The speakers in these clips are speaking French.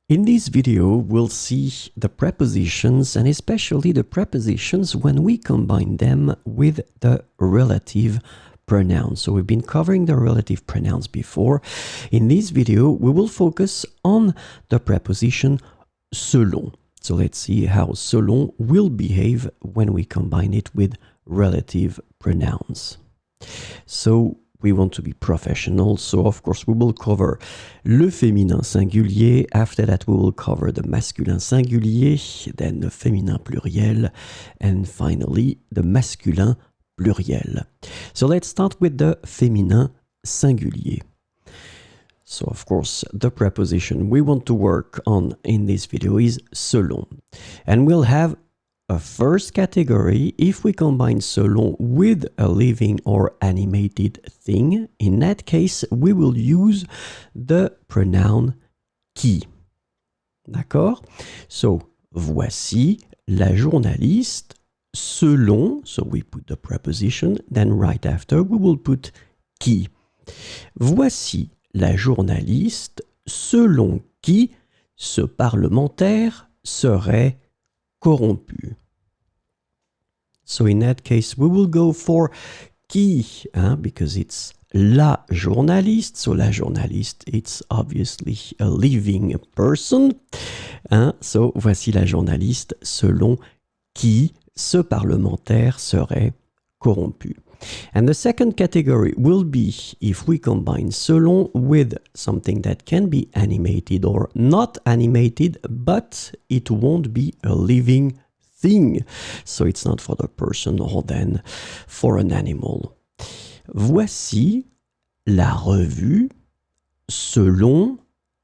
In this video, we'll see the prepositions and especially the prepositions when we combine them with the relative pronouns. So we've been covering the relative pronouns before. In this video, we will focus on the preposition selon. So let's see how selon will behave when we combine it with relative pronouns. So we want to be professional, so of course we will cover le féminin singulier. After that we will cover the masculin singulier, then the féminin pluriel, and finally the masculin pluriel. So let's start with the féminin singulier. So of course the preposition we want to work on in this video is selon. And we'll have a first category if we combine selon with a living or animated thing. In that case, we will use the pronoun qui. D'accord? So, voici la journaliste selon, so we put the preposition, then right after we will put qui. Voici la journaliste selon qui ce parlementaire serait corrompu. So in that case, we will go for qui, because it's la journaliste. So la journaliste, it's obviously a living person. So voici la journaliste selon qui ce parlementaire serait corrompu. And the second category will be if we combine selon with something that can be animated or not animated, but it won't be a living thing. So it's not for the person or then for an animal. Voici la revue selon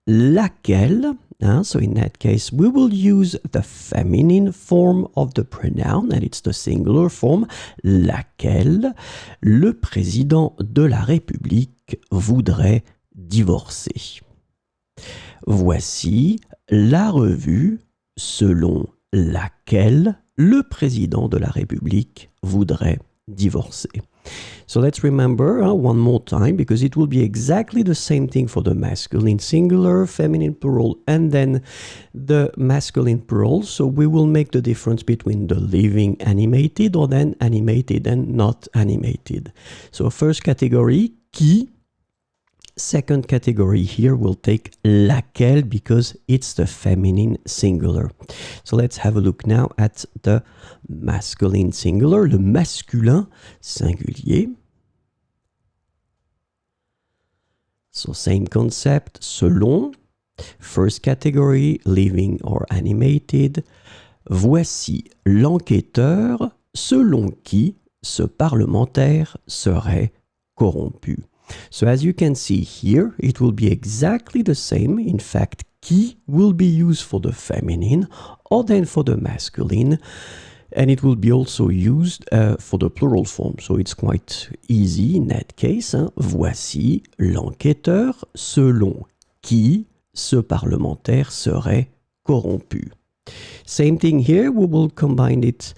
laquelle, so in that case, we will use the feminine form of the pronoun, and it's the singular form, laquelle le président de la République voudrait divorcer. Voici la revue selon laquelle le président de la République voudrait divorcer. So let's remember one more time, because it will be exactly the same thing for the masculine singular, feminine plural, and then the masculine plural. So we will make the difference between the living animated or then animated and not animated. So first category, qui. Second category here will take laquelle because it's the feminine singular. So let's have a look now at the masculine singular, le masculin singulier. So same concept, selon. First category, living or animated. Voici l'enquêteur selon qui ce parlementaire serait corrompu. So as you can see here, it will be exactly the same. In fact, qui will be used for the feminine or then for the masculine. And it will be also used for the plural form. So it's quite easy in that case. Voici l'enquêteur selon qui ce parlementaire serait corrompu. Same thing here, we will combine it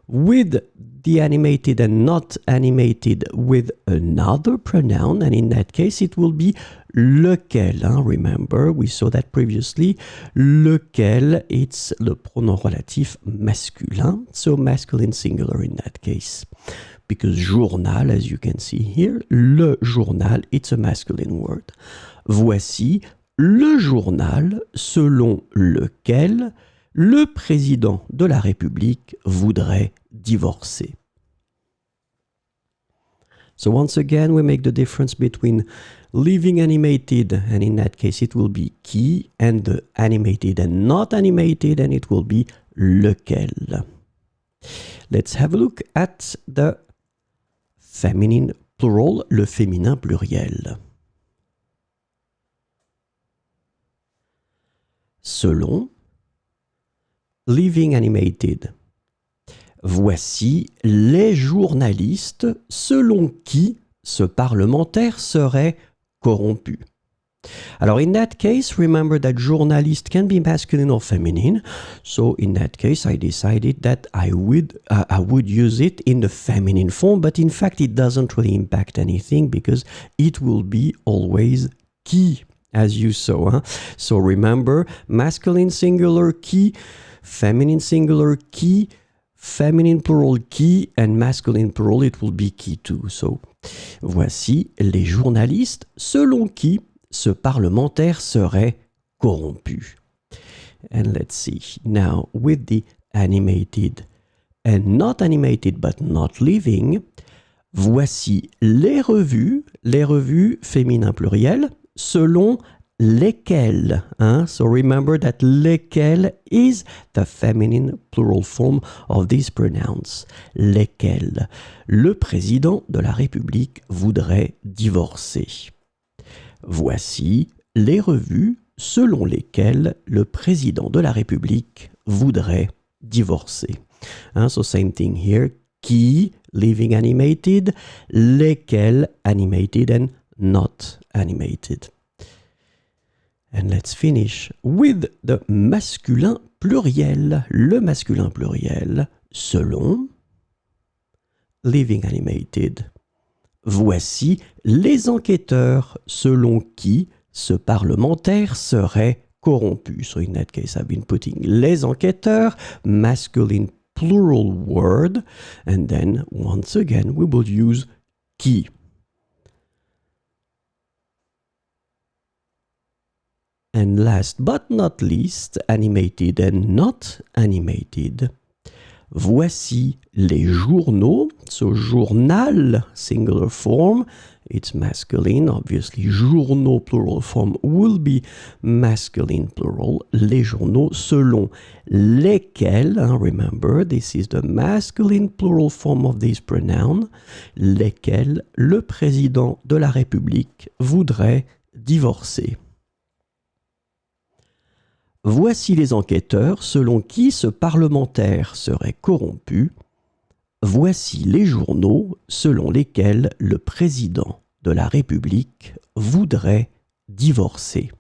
with the animated and not animated with another pronoun, and in that case it will be lequel. Remember, we saw that previously. Lequel, it's le pronom relatif masculin, so masculine singular in that case. Because journal, as you can see here, le journal, it's a masculine word. Voici le journal selon lequel le président de la République voudrait divorcer. So once again, we make the difference between living animated, and in that case it will be qui, and the animated and not animated, and it will be lequel. Let's have a look at the feminine plural, le féminin pluriel. Selon, living animated. Voici les journalistes selon qui ce parlementaire serait corrompu. Alors, in that case, remember that journalist can be masculine or feminine. So, in that case, I decided that I would use it in the feminine form, but in fact, it doesn't really impact anything because it will be always qui as you saw. Huh? So remember, masculine singular qui, feminine singular qui, feminine plural qui, and masculine plural, it will be qui too. So, voici les journalistes selon qui ce parlementaire serait corrompu. And let's see, now with the animated and not animated but not living, voici les revues féminin pluriel, selon lesquelles. Hein? So remember that lesquelles is the feminine plural form of these pronouns. Lesquelles le président de la République voudrait divorcer. Voici les revues selon lesquelles le président de la République voudrait divorcer. Hein? So same thing here. Qui, living animated, lesquels animated and not animated. And let's finish with the masculin pluriel. Le masculin pluriel, selon, living animated. Voici les enquêteurs selon qui ce parlementaire serait corrompu. So in that case, I've been putting les enquêteurs, masculine plural word, and then once again we will use qui. And last but not least, animated and not animated. Voici les journaux, so journal, singular form, it's masculine, obviously journaux plural form will be masculine plural, les journaux selon lesquels, remember this is the masculine plural form of this pronoun, lesquels le président de la République voudrait divorcer. Voici les enquêteurs selon qui ce parlementaire serait corrompu. Voici les journaux selon lesquels le président de la République voudrait divorcer.